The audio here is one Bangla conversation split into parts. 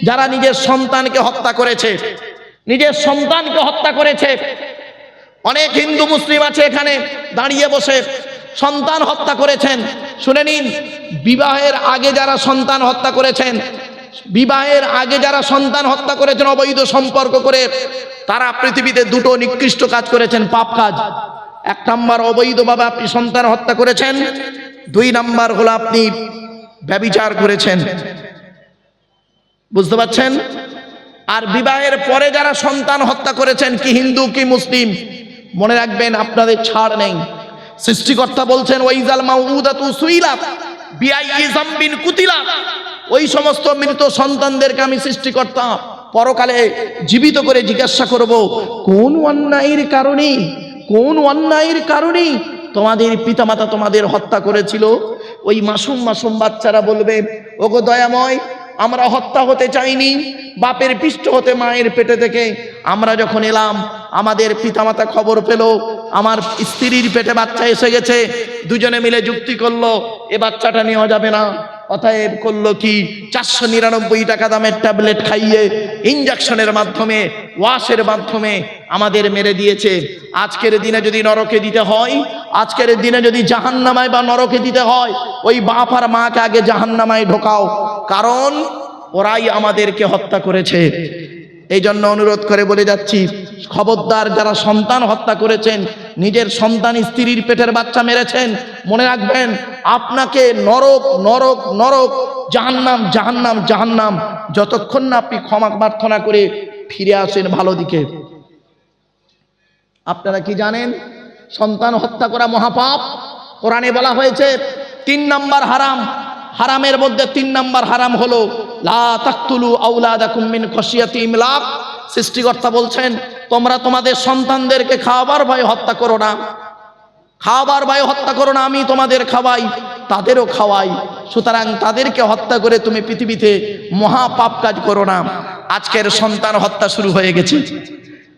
যারা নিজের সন্তানকে হত্যা করেছে, নিজের সন্তানকে হত্যা করেছে। অনেক হিন্দু মুসলিম আছে এখানে দাঁড়িয়ে বসে সন্তান হত্যা করেছেন। শুনে নিন, বিবাহের আগে যারা সন্তান হত্যা করেছেন, বিবাহের আগে যারা সন্তান হত্যা করেছেন অবৈধ সম্পর্ক করে, তারা পৃথিবীতে দুটো নিকৃষ্ট কাজ করেছেন, পাপ কাজ। এক নাম্বার, অবৈধভাবে আপনি সন্তান হত্যা করেছেন। দুই নাম্বার হলো আপনি ব্যভিচার করেছেন। বুঝতে পারছেন? আর বিবাহের পরে যারা সন্তান হত্যা করেছেন, কি হিন্দু কি মুসলিম, মনে রাখবেন আপনাদের ছাড় নেই। সৃষ্টিকর্তা বলছেন ওয়াইজাল মাউউদাতু সুইলাত বিআইয়ি যামবিন কুতিলাত, ওই সমস্ত মৃত সন্তানদেরকে আমি সৃষ্টিকর্তা পরকালে জীবিত করে জিজ্ঞাসা করব, কোন অন্যায়ের কারণে, কোন অন্যায়ের কারণে তোমাদের পিতামাতা তোমাদের হত্যা করেছিল। ওই মাসুম মাসুম বাচ্চারা বলবে, ওগো দয়াময়, আমরা হত্যা হতে চাইনি, বাপের পৃষ্ঠ হতে মায়ের পেটে থেকে আমরা যখন এলাম, আমাদের পিতামাতা খবর পেল আমার স্ত্রীর পেটে বাচ্চা এসে গেছে, দুজনে মিলে যুক্তি করলো এ বাচ্চাটা নেওয়া যাবে না। অতএব করলো কি, 499 টাকা দামের ট্যাবলেট খাইয়ে ইনজেকশনের মাধ্যমে, ওয়াশের মাধ্যমে আমাদের মেরে দিয়েছে। আজকের দিনে যদি নরকে দিতে হয়, আজকের দিনে যদি জাহান্নামায় বা নরকে দিতে হয়, ওই বাপ আর মাকে আগে জাহান্নামায় ঢোকাও, কারণ ওরাই আমাদেরকে হত্যা করেছে। এই জন্য অনুরোধ করে বলে যাচ্ছি, খবরদার যারা সন্তান হত্যা করেছেন, নিজের সন্তান স্ত্রীর পেটের বাচ্চা মেরেছেন, মনে রাখবেন আপনাকে নরক নরক নরক, জাহান্নাম জাহান্নাম জাহান্নাম, যতক্ষণ না আপনি ক্ষমা প্রার্থনা করে ফিরে আসেন ভালো দিকে। আপনারা কি জানেন সন্তান হত্যা করা মহাপাপ? কোরআনে বলা হয়েছে 3 নাম্বার হারাম। হারামের মধ্যে 3 নাম্বার হারাম হলো লা তাকতুলু আওলাদাকুম মিন খাশিয়াতি ইমলাক। সৃষ্টিকর্তা বলছেন তোমরা তোমাদের সন্তানদেরকে খাওয়াবার ভয়ে হত্যা করো না, খাওয়াবার ভয়ে হত্যা করো না, আমি তোমাদের খাওয়াই তাদেরও খাওয়াই, সুতরাং তাদেরকে হত্যা করে তুমি পৃথিবীতে মহা পাপ কাজ করো না। আজকের সন্তান হত্যা শুরু হয়ে গেছে।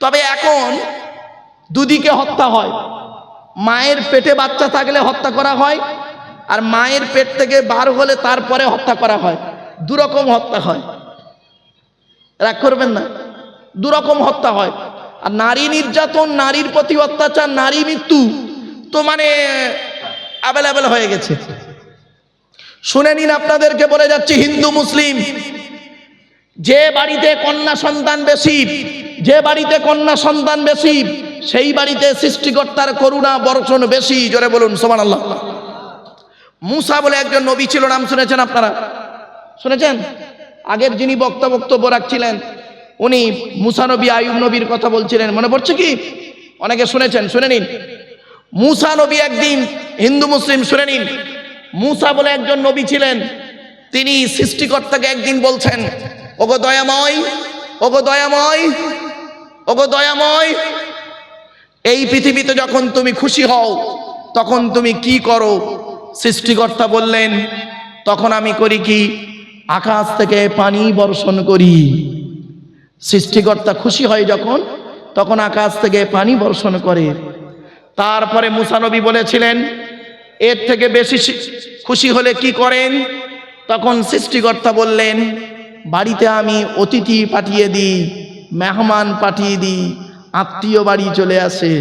তবে এখন দুদিকে হত্যা হয়, মায়ের পেটে বাচ্চা থাকলে হত্যা করা হয়, আর মায়ের পেট থেকে বার হলে তারপরে হত্যা করা হয়। দুরকম হত্যা হয়, রাগ করবেন না, দুরকম হত্যা হয়। আর নারী নির্যাতন, নারীর প্রতি অত্যাচার, নারী মৃত্যু তো মানে অ্যাভেলেবেল হয়ে গেছে। শুনে নিন, আপনাদেরকে বলে যাচ্ছি, হিন্দু মুসলিম, যে বাড়িতে কন্যা সন্তান বেশি, যে বাড়িতে কন্যা সন্তান বেশি, সেই বাড়িতে সৃষ্টিকর্তার করুণা বর্ষণ বেশি। জোরে বলুন সুবহানাল্লাহ। মুসা বলে একজন নবী ছিল, নাম শুনেছেন আপনারা? শুনেছেন? আগের যিনি বক্তব্য রাখছিলেন উনি মুসা নবী আইয়ুব নবীর কথা বলছিলেন, মনে পড়ছে কি? অনেকে শুনেছেন, শুনে নিন। মুসা নবী একদিন, হিন্দু মুসলিম শুনে নিন, মুসা বলে একজন নবী ছিলেন, তিনি সৃষ্টিকর্তাকে একদিন বলছেন, ওগো দয়াময়, ওগো দয়াময়, ওগো দয়াময়, এই পৃথিবীতে যখন তুমি খুশি হও তখন তুমি কি করো? সৃষ্টিকর্তা বললেন, তখন আমি করি কি, আকাশ থেকে পানি বর্ষণ করি। সৃষ্টিকর্তা খুশি হয় যখন, তখন আকাশ থেকে পানি বর্ষণ করে। তারপরে মুসা নবী বলেছিলেন, এর থেকে বেশি খুশি হলে কি করেন? তখন সৃষ্টিকর্তা বললেন, বাড়িতে আমি অতিথি পাঠিয়ে দিই, মেহমান পাঠিয়ে দিই, আত্মীয় বাড়ি চলে আসে।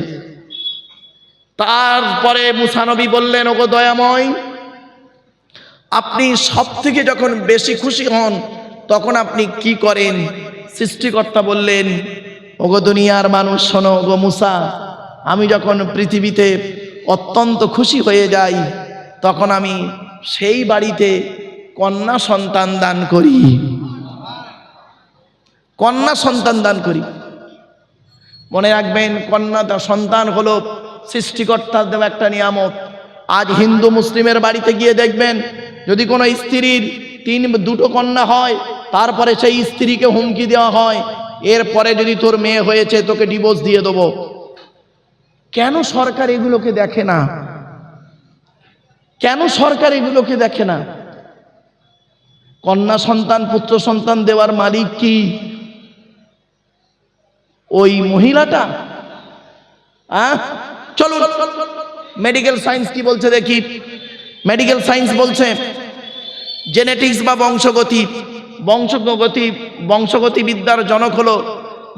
তারপরে মুসা নবী বললেন, ওগো দয়াময়, আপনি সব থেকে যখন বেশি খুশি হন তখন আপনি কি করেন? সৃষ্টিকর্তা বললেন, ওগো দুনিয়ার মানুষ শোনো, ওগো মুসা, আমি যখন পৃথিবীতে অত্যন্ত খুশি হয়ে যাই তখন আমি সেই বাড়িতে কন্যা সন্তান দান করি, কন্যা সন্তান দান করি। মনে রাখবেন, কন্যা সন্তান হলো সৃষ্টিকর্তার দেওয়া একটা নিয়ামত। আজ হিন্দু মুসলিমের বাড়িতে গিয়ে দেখবেন, যদি কোনো স্ত্রীর 2টো কন্যা হয়, তারপরে সেই স্ত্রীকে হুমকি দেওয়া হয়, এরপরে যদি তোর মেয়ে হয়েছে তোকে ডিভোর্স দিয়ে দেবো। কেন সরকার এগুলোকে দেখে না? কেন সরকার এগুলোকে দেখে না? কন্যা সন্তান পুত্র সন্তান দেওয়ার মালিক কি ওই মহিলাটা? চলুন মেডিকেল সায়েন্স কি বলছে দেখি। মেডিকেল সায়েন্স বলছে, জেনেটিক্স বা বংশগতি বংশগতিবিদ্যার জনক হলো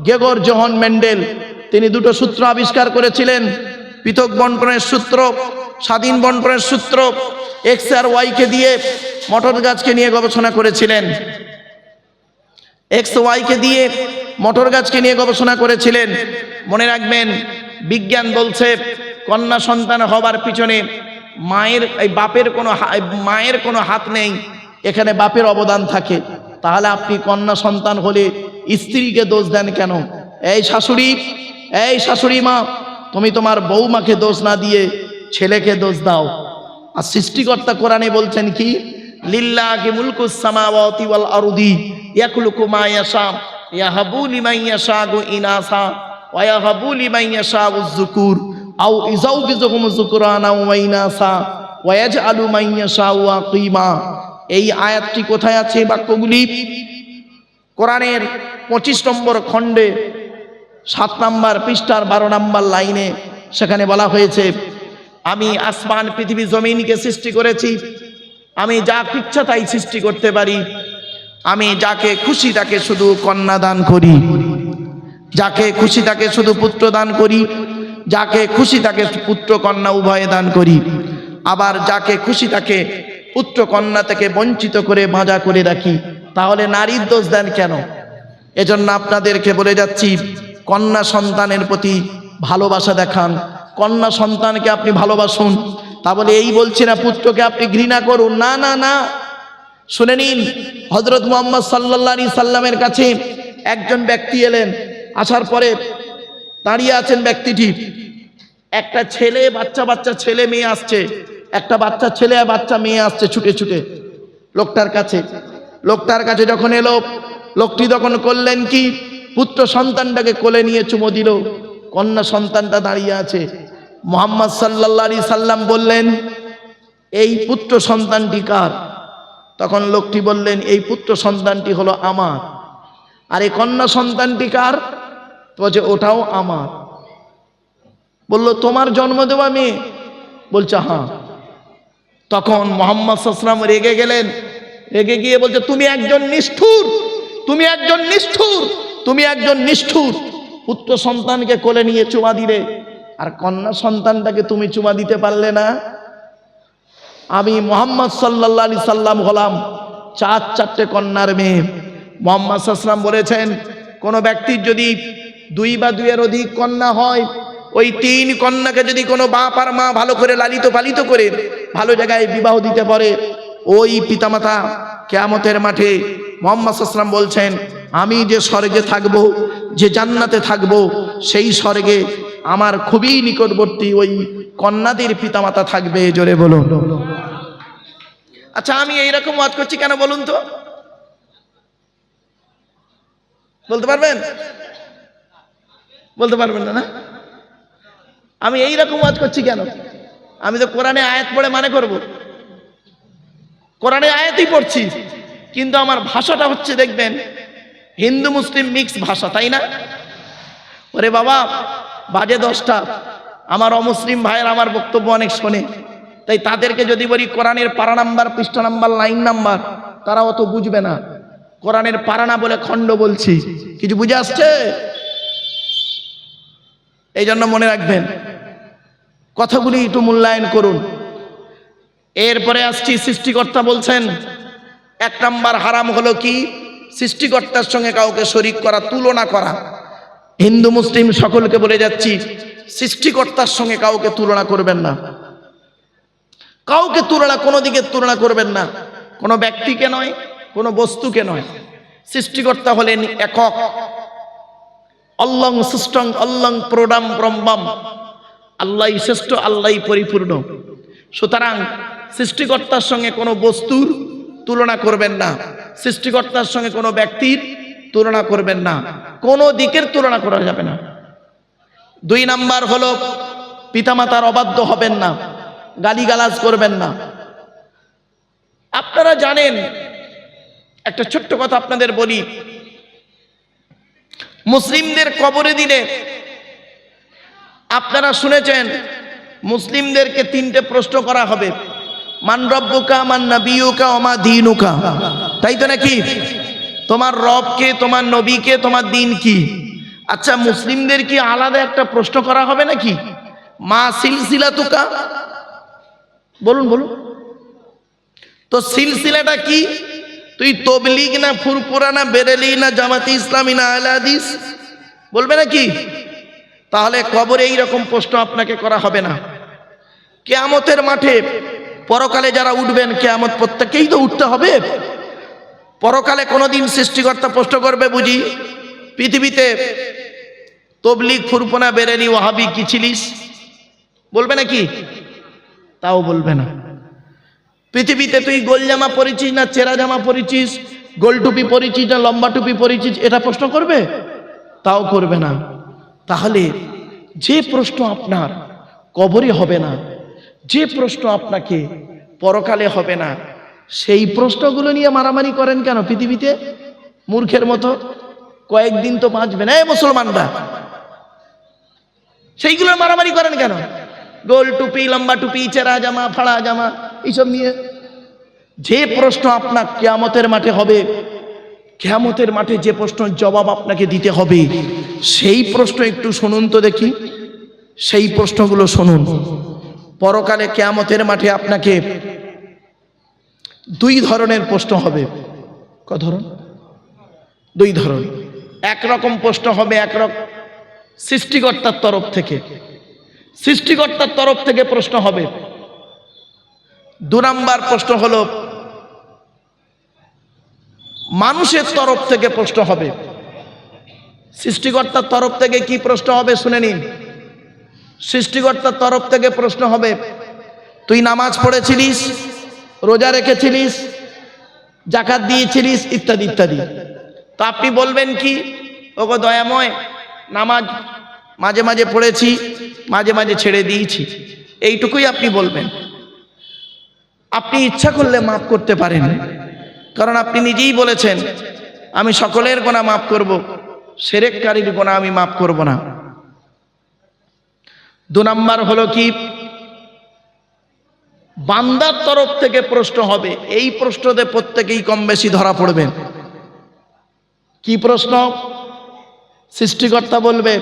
গেগর জোহন মেন্ডেল। তিনি দুটো সূত্র আবিষ্কার করেছিলেন, পৃথক বণ্টনের সূত্র, স্বাধীন বণ্টনের সূত্র। এক্স আর ওয়াইকে দিয়ে মটর গাছকে নিয়ে গবেষণা করেছিলেন, এক্স ওয়াইকে দিয়ে মটর গাছকে নিয়ে গবেষণা করেছিলেন। মনে রাখবেন, বিজ্ঞান বলছে কন্যা সন্তান হবার পিছনে মায়ের কোনো হাত নেই, এখানে বাপের অবদান থাকে। তাহলে আপনি কন্যা সন্তান হলে স্ত্রীকে দোষ দেন কেন? এই শাশুড়ি মা, তুমি তোমার বৌমাকে দোষ না দিয়ে ছেলেকে দোষ দাও। আর সৃষ্টিকর্তা কোরআনে বলছেন কি, লিল্লাহি মুলকুস সামাওয়াতি ওয়াল আরদি ইয়াখলুকু মা ইয়াশা ইয়াহাবু লিমান ইয়াশাউ ইনাসা ওয়া ইয়াহাবু লিমান ইয়াশাউ যুকুর আও ইযাউযুহুম যুকরানা ওয়া ইনাসা ওয়া ইয়াজআলু মান ইয়াশাউ আকিমা। এই আয়াতটি কোথায় আছে? বাক্যগুলি কোরআনের 25 নম্বর খণ্ডে 7 নম্বর পৃষ্ঠার 12 নম্বর লাইনে। সেখানে বলা হয়েছে, আমি আসমান পৃথিবী জমিনকে সৃষ্টি করেছি, আমি যা ইচ্ছা তাই সৃষ্টি করতে পারি। আমি যাকে খুশি তাকে শুধু কন্যা দান করি, যাকে খুশি তাকে শুধু পুত্র দান করি, যাকে খুশি তাকে পুত্র কন্যা উভয়ে দান করি। আবার যাকে খুশি তাকে পুত্র কন্যা থেকে বঞ্চিত করে ভাজা করে রাখি। তাহলে নারীর দোষ দেন কেন? এজন্য আপনাদেরকে বলে যাচ্ছি, কন্যা সন্তানের প্রতি ভালোবাসা দেখান, কন্যা সন্তানকে আপনি ভালোবাসুন। তা বলে এই বলছি না পুত্রকে আপনি ঘৃণা করুন, না না না। শুনে নিন, হযরত মুহাম্মদ সাল্লাল্লাহু আলাইহি সাল্লামের কাছে একজন ব্যক্তি এলেন। আসার পরে দাঁড়িয়ে আছেন ব্যক্তিটি, একটা ছেলে বাচ্চা ছেলে মেয়ে আসছে, একটা বাচ্চা ছেলে আর বাচ্চা মেয়ে আসছে ছুটে ছুটে লোকটার কাছে যখন এলো, লোকটি তখন করলেন কি, পুত্র সন্তানটাকে কোলে নিয়ে চুমো দিল। কন্যা সন্তানটা দাঁড়িয়ে আছে। মুহাম্মদ সাল্লাল্লাহু আলাইহি সাল্লাম বললেন, এই পুত্র সন্তানটি কার? তখন লোকটি বললেন, এই পুত্র সন্তানটি হলো আমার। আর এই কন্যা সন্তানটি কার? তো বলছে ওটাও আমার। বললো তোমার জন্ম দেওয়া মেয়ে? বলছে হ্যাঁ। তখন মুহাম্মদ সাল্লাল্লাহু আলাইহি ওয়াসাল্লাম রেগে গেলেন, রেগে গিয়ে বলছে তুমি একজন নিষ্ঠুর, তুমি একজন নিষ্ঠুর, তুমি একজন নিষ্ঠুর। পুত্র সন্তানকে কোলে নিয়ে চুমা দিলে, আর কন্যা সন্তানটাকে তুমি চুমা দিতে পারলে না। আমি মুহাম্মদ সাল্লাল্লাহু আলাইহি সাল্লাম হলাম 4 কন্যার মেয়ে। মুহাম্মদ সাল্লাল্লাহু আলাইহি সাল্লাম বলেছেন, কোন ব্যক্তির যদি 2 বা 2 এর অধিক কন্যা হয়, ওই 3 কন্যাকে যদি কোনো বাপ আর মা ভালো করে লালিত পালিত করে ভালো জায়গায় বিবাহ দিতে পারে, ওই পিতামাতা কিয়ামতের মাঠে মুহাম্মদ সাল্লাল্লাহু আলাইহি সাল্লাম বলছেন, আমি যে স্বর্গে থাকব, যে জান্নাতে থাকব, সেই স্বর্গে আমার খুবই নিকটবর্তী ওই কন্যাদের পিতামাতা থাকবে। জোরে বলুন। আচ্ছা, আমি এইরকম ওয়াজ করছি কেন বলুন তো? বলতে পারবেন? বলতে পারবেন না? আমি এইরকম ওয়াজ করছি কেন? আমি তো কোরআনে আয়াত পড়ে মানে করব, কোরআনে আয়াতই পড়ছি, কিন্তু আমার ভাষাটা হচ্ছে দেখবেন হিন্দু মুসলিম মিক্স ভাষা, তাই না? ওরে বাবা, বাজে 10টা, আমার অমুসলিম ভাইয়ের আমার বক্তব্য অনেক শোনে, তাই তাদেরকে যদি বলি কোরআনের পারা নাম্বার, পৃষ্ঠা নাম্বার, লাইন নাম্বার, তারা অত বুঝবে না। কোরআনের পারা না বলে খণ্ড বলছি, কিছু বুঝে আসছে? এই জন্য মনে রাখবেন, কথাগুলি একটু মূল্যায়ন করুন। এরপরে আসছি, সৃষ্টিকর্তা বলছেন 1 নাম্বার হারাম হলো কি? সৃষ্টিকর্তার সঙ্গে কাউকে শরীক করা, তুলনা করা। হিন্দু মুসলিম সকলকে বলে যাচ্ছি, সৃষ্টিকর্তার সঙ্গে কাউকে তুলনা করবেন না, কাউকে তুলনা, কোনো দিকে তুলনা করবেন না, কোনো ব্যক্তিকে নয়, কোনো বস্তুকে নয়। সৃষ্টিকর্তা হলেন একক, অল্লং সৃষ্টং অল্লং প্রোডাম ব্রহ্মম, আল্লাহই শ্রেষ্ঠ, আল্লাহই পরিপূর্ণ। সুতরাং সৃষ্টিকর্তার সঙ্গে কোনো বস্তুর তুলনা করবেন না, সৃষ্টিকর্তার সঙ্গে কোনো ব্যক্তির তুলনা করবেন না, কোনো দিকের তুলনা করা যাবে না। 2 নাম্বার হলো পিতামাতার অবাধ্য হবেন না, গালিগালাজ করবেন না। আপনারা জানেন, একটা ছোট্ট কথা আপনাদের বলি, মুসলিমদের কবরে দিলে আপনারা শুনেছেন মুসলিমদেরকে 3টে প্রশ্ন করা হবে, মান রব্বুকা, মান নাবিয়ুকা, ওয়া মা দীনুকা, তাই তো নাকি? তোমার রবকে, তোমার নবীকে, তোমার দিন কি? আচ্ছা, মুসলিমদের কি আলাদা একটা প্রশ্ন করা হবে নাকি? মা সিলসিলা তুকা, বলুন বলুন তো, সিলসিলাটা কি? তুই তবলিগ না ফুরফুরা না বেরেলি না জামাতি ইসলামী না আহলে হাদিস, বলবে নাকি? তাহলে কবরে এইরকম প্রশ্ন আপনাকে করা হবে না। কিয়ামতের মাঠে পরকালে যারা উঠবেন, কিয়ামত প্রত্যেককেই তো উঠতে হবে। পরকালে কোনোদিন সৃষ্টিকর্তা প্রশ্ন করবে বুঝি, পৃথিবীতে তবলিগ ফুরফুরা বেরেলি ওয়াহাবি কি ছিলিস? বলবে নাকি? তাও বলবে না। পৃথিবীতে তুই গোল জামা পরেছিস না চেরা জামা পরেছিস, গোল টুপি পরেছিস না লম্বা টুপি পরেছিস, এটা প্রশ্ন করবে? তাও করবে না। তাহলে যে প্রশ্ন আপনার কবরে হবে না, যে প্রশ্ন আপনাকে পরকালে হবে না, সেই প্রশ্নগুলো নিয়ে মারামারি করেন কেন পৃথিবীতে মূর্খের মতো? কয়েকদিন তো বাঁচবে না মুসলমানরা, সেইগুলো মারামারি করেন কেন? গোল টুপি, লম্বা টুপি, চেরা জামা, ফাড়া জামা, এইসব নিয়ে। যে প্রশ্ন আপনার কিয়ামতের মাঠে হবে, কিয়ামতের মাঠে যে প্রশ্নের জবাব আপনাকে দিতে হবে, সেই প্রশ্ন একটু শুনুন তো দেখি, সেই প্রশ্নগুলো শুনুন। পরকালে কিয়ামতের মাঠে আপনাকে দুই ধরনের প্রশ্ন হবে। ক ধরন? দুই ধরন। একরকম প্রশ্ন হবে, একরকম সৃষ্টিকর্তার তরফ থেকে, সৃষ্টিকর্তার তরফ থেকে প্রশ্ন হবে। দু নাম্বার প্রশ্ন হলো মানুষের তরফ থেকে প্রশ্ন হবে। সৃষ্টিকর্তার তরফ থেকে কি প্রশ্ন হবে শুনে নিন। সৃষ্টিকর্তার তরফ থেকে প্রশ্ন হবে, তুই নামাজ পড়েছিলিস, রোজা রেখেছিলিস, জাকাত দিয়েছিলিস, ইত্যাদি ইত্যাদি। তো আপনি বলবেন কি, ওগো দয়াময়, নামাজ মাঝে মাঝে পড়েছি, মাঝে মাঝে ছেড়ে দিয়েছি, এইটুকুই আপনি বলবেন। আপনি ইচ্ছা করলে মাফ করতে পারেন, কারণ আপনি নিজেই বলেছেন আমি সকলের গুনাহ মাফ করব, শিরককারীর গুনাহ আমি মাফ করব না। দু নাম্বার হলো কি, বান্দার তরফ থেকে প্রশ্ন হবে। এই প্রশ্নতে প্রত্যেকেই কম বেশি ধরা পড়বেন। কি প্রশ্ন? সৃষ্টিকর্তা বলবে,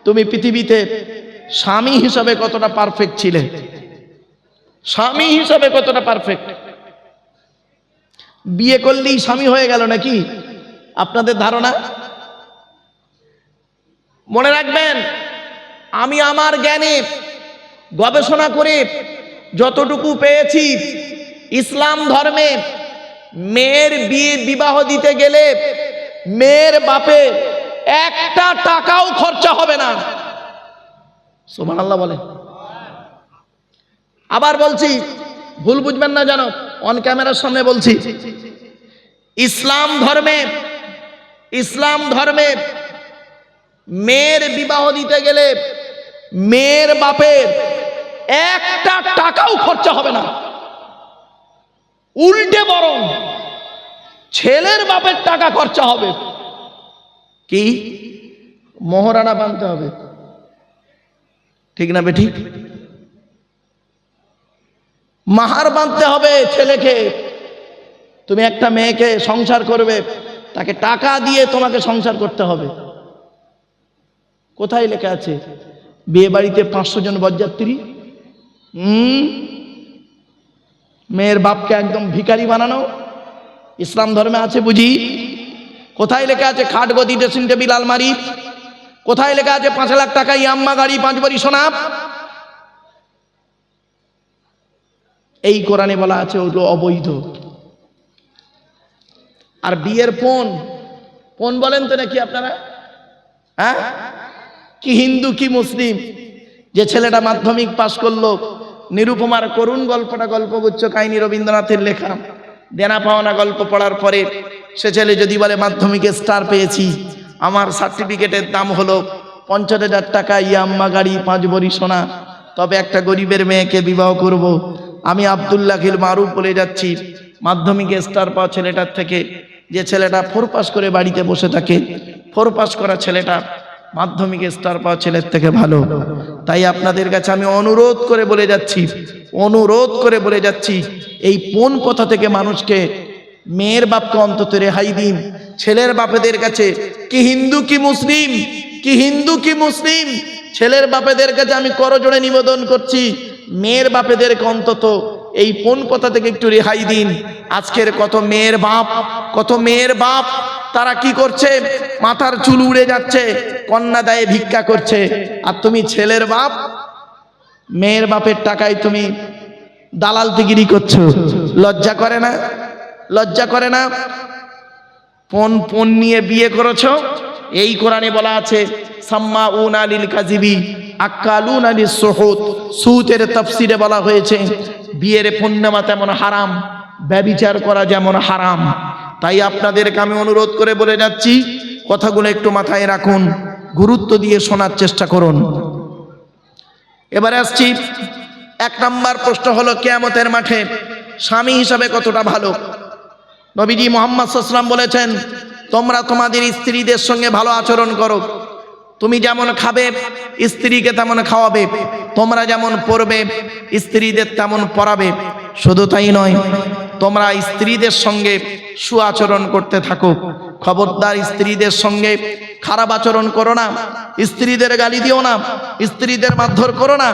তুমি পৃথিবীতে স্বামী হিসাবে কতটা পারফেক্ট ছিলে, স্বামী হিসাবে কতটা পারফেক্ট? বিয়ে করলেই স্বামী হয়ে গেল নাকি আপনাদের ধারণা? মনে রাখবেন, আমি আমার জ্ঞানে গবেষণা করে যতটুকু পেয়েছি, ইসলাম ধর্মে মেয়ের বিবাহ দিতে গেলে মেয়ের বাপে একটা টাকাও খরচা হবে না। সুবহানাল্লাহ বলে। আবার বলছি, ভুল বুঝবেন না যেন, অন ক্যামেরার সামনে বলছি, ইসলাম ধর্মে মেয়ের বিবাহ দিতে গেলে মেয়ের বাপের একটা টাকাও খরচা হবে না। উল্টে বরং ছেলের বাপের টাকা খরচা হবে। কি? মোহরানা বানতে হবে, ঠিক না বেঠিক? মাহার বাঁধতে হবে ছেলেকে। তুমি একটা মেয়েকে সংসার করবে, তাকে টাকা দিয়ে তোমাকে সংসার করতে হবে। কোথায় লেখা আছে বিয়ে বাড়িতে 500 জন বরযাত্রী? মেয়ের বাপকে একদম ভিখারি বানানো ইসলাম ধর্মে আছে বুঝি? কোথায় লেখা আছে খাট গদি ড্রেসিং টেবিল আলমারি? কোথায় লেখা আছে 5 লাখ টাকা ইয়াম্মা গাড়ি 5 ভরি সোনা? এই কোরআনে বলা আছে ওগুলো অবৈধ। আর বিয়ের পণ বলেন তো নাকি আপনারা? হ্যাঁ, কি হিন্দু কি মুসলিম? যে ছেলেটা মাধ্যমিক পাশ করলো, নিরুপমার করুণ গল্পটা গল্পগুচ্ছ কাহিনী রবীন্দ্রনাথের লেখা, দেনা পাওনা গল্প পড়ার পরে সে ছেলে যদি বলে মাধ্যমিকে স্টার পেয়েছি, আমার সার্টিফিকেটের দাম হলো 50,000 টাকা, ইয়াম্মা গাড়ি 5 ভরি সোনা, তবে একটা গরিবের মেয়েকে বিবাহ করব, আমি আব্দুল্লাহিল মারুফ বলে যাচ্ছি, মাধ্যমিকে স্টার পাওয়া ছেলেটার থেকে যে ছেলেটা 4 পাস করে বাড়িতে বসে থাকে, 4 পাস করা ছেলেটা মাধ্যমিকে স্টার পাওয়া ছেলের থেকে ভালো। তাই আপনাদের কাছে আমি অনুরোধ করে বলে যাচ্ছি, এই পণ কথা থেকে মানুষকে, মেয়ের বাপকে অন্তত রেহাই দিন। ছেলের বাপেদের কাছে, কি হিন্দু কি মুসলিম, কি হিন্দু কি মুসলিম, ছেলের বাপেদের কাছে আমি করজোড়ে নিবেদন করছি, মেয়ের বাপেদেরকে অন্তত এই কোন কথা থেকে একটু রেহাই দিন। আজকের কত মেয়ের বাপ, কত মেয়ের বাপ তারা কি করছে, মাথার চুল উড়ে যাচ্ছে, কন্যা দায়ে ভিক্ষা করছে। আর তুমি ছেলের বাপ, মেয়ের বাপের টাকায় তুমি দালাল তিগিরি করছো। লজ্জা করে না? লজ্জা করে না? পণ পণ নিয়ে বিয়ে করেছো। এই কোরআনে বলা আছে সাম্মাউনা লিল কাযিবি আক্কালুনা লিস সুহুত। সুতের তাফসীরে বলা হয়েছে বিয়ের পূর্ণিমা তেমন হারাম, ব্যভিচার করা যেমন হারাম। তাই আপনাদেরকে আমি অনুরোধ করে বলে যাচ্ছি, কথাগুলো একটু মাথায় রাখুন, গুরুত্ব দিয়ে শোনার চেষ্টা করুন। এবারে আসছি, 1 নম্বর প্রশ্ন হলো কিয়ামতের মাঠে স্বামী হিসাবে কতটা ভালো। নবীজি মুহাম্মদ সাল্লাল্লাহু আলাইহি ওয়াসাল্লাম বলেছেন, তোমরা তোমাদের স্ত্রীদের সঙ্গে ভালো আচরণ করো। তুমি যেমন খাবে স্ত্রীকে তেমন খাওয়াবে, তোমরা যেমন পরবে স্ত্রীদের তেমন পরাবে। শুধু তাই নয়, তোমরা স্ত্রীদের সঙ্গে সুআচরণ করতে থাকো। খবরদার স্ত্রীদের সঙ্গে খারাপ আচরণ করো না, স্ত্রীদের গালি দিও না, স্ত্রীদের মারধর করো না।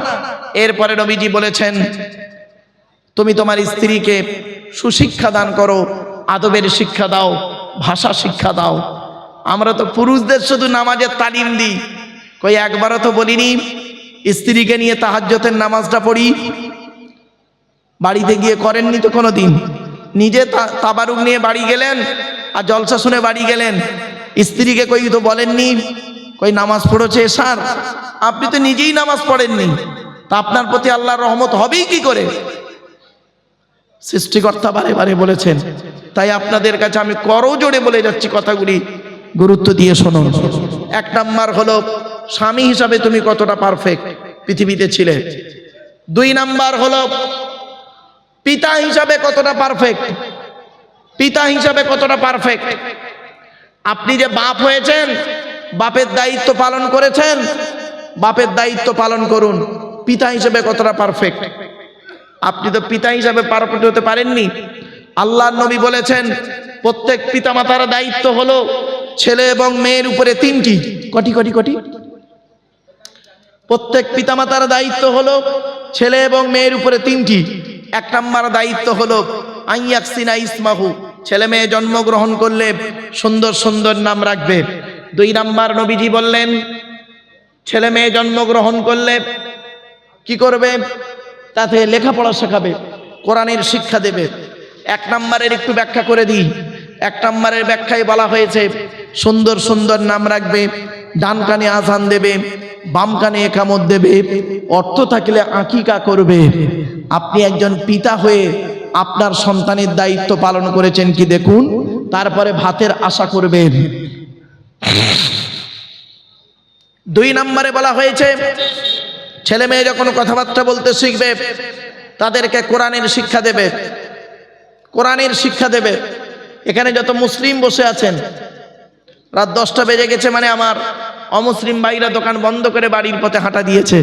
এরপরে নবীজি বলেছেন, তুমি তোমার স্ত্রীকে সুশিক্ষা দান করো, আদবের শিক্ষা দাও, ভাষা শিক্ষা দাও। আমরা তো পুরুষদের শুধু নামাজের তালিম দিই, কই একবারও তো বলিনি স্ত্রীকে নিয়ে তাহাজ্জুদের নামাজটা পড়ি। বাড়িতে গিয়ে করেননি তো কোনো দিন? নিজে তাবারুক নিয়ে বাড়ি গেলেন আর জলসা শুনে বাড়ি গেলেন, স্ত্রীকে কই তো বলেননি কই নামাজ পড়েছে এশার? আপনি তো নিজেই নামাজ পড়েননি, তা আপনার প্রতি আল্লাহর রহমত হবেই কি করে? সৃষ্টিকর্তা বারে বারে বলেছেন। তাই আপনাদের কাছে আমি করজোড়ে বলে যাচ্ছি, কথাগুলি গুরুত্ব দিয়ে শুনুন। 1 নাম্বার হলো স্বামী হিসাবে তুমি কতটা পারফেক্ট পৃথিবীতে ছিলে। 2 নাম্বার হলো পিতা হিসাবে কতটা পারফেক্ট। পিতা হিসাবে কতটা পারফেক্ট। আপনি যে বাপ হয়েছেন, বাপের দায়িত্ব পালন করেছেন, বাপের দায়িত্ব পালন করুন। পিতা হিসেবে কতটা পারফেক্ট। আপনি তো পিতা হিসাবে পারফেক্ট হতে পারেননি। আল্লাহর নবী বলেছেন, প্রত্যেক পিতামাতার দায়িত্ব হলো ছেলে এবং মেয়ের উপরে 3টি। কটি? প্রত্যেক পিতামাতার দায়িত্ব হলো ছেলে এবং মেয়ের উপরে 3টি। 1 নম্বর দায়িত্ব হলো আইয়াকসিনা ইসমাহু, ছেলে মেয়ে জন্মগ্রহণ করলে সুন্দর সুন্দর নাম রাখবে। 2 নম্বর নবীজি বললেন, ছেলে মেয়ে জন্মগ্রহণ করলে কি করবে? তাতে লেখাপড়া শেখাবে, কোরআনের শিক্ষা দেবে। 1 নম্বরের একটু ব্যাখ্যা করে দিই। 1 নম্বরের ব্যাখ্যায় বলা হয়েছে সুন্দর সুন্দর নাম রাখবে, ডান কানে আযান দেবে, বাম কানে একামত দেবে, অর্থ থাকলে আকিকা করবে। আপনি একজন পিতা হয়ে আপনার সন্তানের দায়িত্ব পালন করেছেন কি দেখুন। তারপরে ভাতের আশা করবেন। 2 নম্বরে বলা হয়েছে ছেলে মেয়ে যখন কথাবার্তা বলতে শিখবে তাদেরকে কোরআনের শিক্ষা দেবে, কোরআনের শিক্ষা দেবে। এখানে যত মুসলিম বসে আছেন, রাত 10টা বেজে গেছে মানে আমার অমুসলিম ভাইরা দোকান বন্ধ করে বাড়ির পথে হাঁটা দিয়েছে।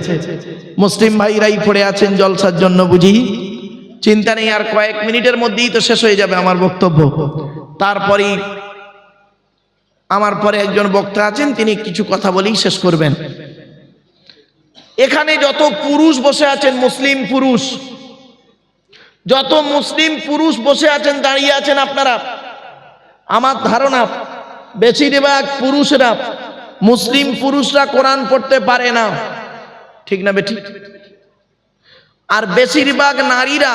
মুসলিম ভাইরাই পড়ে আছেন জলসার জন্য বুঝি। চিন্তা নেই, আর কয়েক মিনিটের মধ্যেই তো শেষ হয়ে যাবে আমার বক্তব্য। তারপরেই আমার পরে একজন বক্তা আছেন, তিনি কিছু কথা বলেই শেষ করবেন। এখানে যত পুরুষ বসে আছেন, মুসলিম পুরুষ, যত মুসলিম পুরুষ বসে আছেন, দাঁড়িয়ে আছেন আপনারা, আমার ধারণা বেশিরভাগ পুরুষরা, মুসলিম পুরুষরা কোরআন পড়তে পারে না, ঠিক না বেঠিক? আর বেশিরভাগ নারীরা,